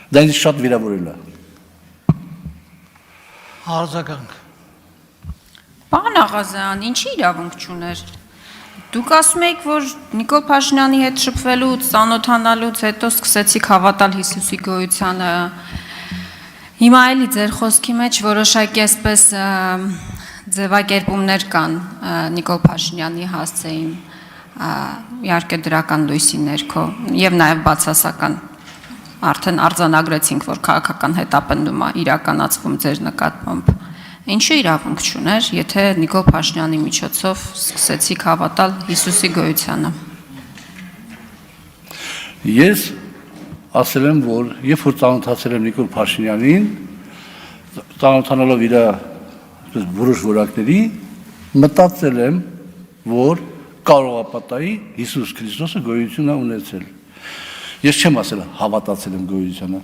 Դա ինձ շատ վիրավորել է։ Արձագանք։ Պարոն Աղազյան, ինչի իրավունք չուներ։ Դուք ասում եք, որ Նիկոլ Փաշինյանի հետ շփվելուց, ծանոթանալուց հետո սկսեցիք հավատալ Հիսուսի գոյությանը։ Հիմա էլի ձեր խոսքի մեջ որոշակի այսպես ձևակերպումներ կան Նիկոլ Փաշինյանի հասցեին, իհարկե դրական լույսի ներքո եւ նաեւ բացասական արդեն արձանագրեցինք, որ քաղաքական հետապնդում է իրականացվում ձեր նկատմամբ։ Ինչու իրավունք չուներ, եթե Նիկոլ Փաշինյանի միջոցով սկսեցիք հավատալ Հիսուսի գոյությանը։ Ես ասել եմ, որ երբ որ ծանոթացել եմ Նիկոլ Փաշինյանին, ծանոթանալով իր որոշ որակների, մտածել եմ, որ կարող է պատահի Հիսուս Քրիստոսը գոյություն է ունեցել։ Ես չեմ ասել հավատացել եմ գոյությանը։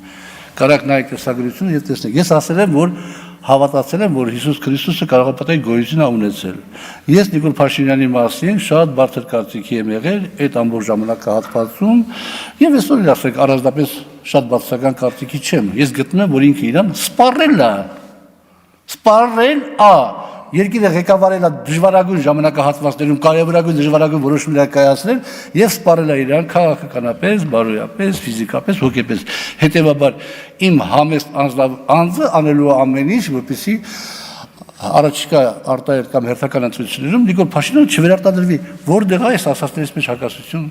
Կարակ նայեք տեսագրությունը եւ տեսնեք։ Ես ասել եմ, որ հավատացել եմ, որ Հիսուս Քրիստոսը կարող է պատահի գոյություն է ունեցել։ Ես Նիկոլ Փաշինյանի մասին շատ բարձր կարծիքի եմ եղել այդ ամբողջ ժամանակահատվածում եւ այսօր էլ ասեք առանձնապես շատ բացասական կարծիքի չեմ։ Ես գտնում եմ, որ ինքը իրան սպառել է, երկիրը ղեկավարել է դժվարագույն ժամանակահատվածներում կարևորագույն դժվարագույն որոշումներ կայացնել եւ սպառել է իրան քաղաքականապես, բարոյապես, ֆիզիկապես, հոգեպես։ Հետեւաբար իմ համեստ անձը անելու է ամեն ինչ, որպեսզի առաջիկա արտահայտ կամ հերթական ընտրություններում Նիկոլ Փաշինյանը չվերարտադրվի։ Որտեղ է այս ասածներից մեջ հակասություն։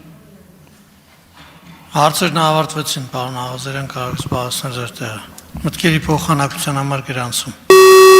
Հարցերն ավարտվեցին, պարոն Աղազարյան, կարող եք զբաղեցնել ձեր տեղը։ Մտքերի փոխանակության համար գրանցում։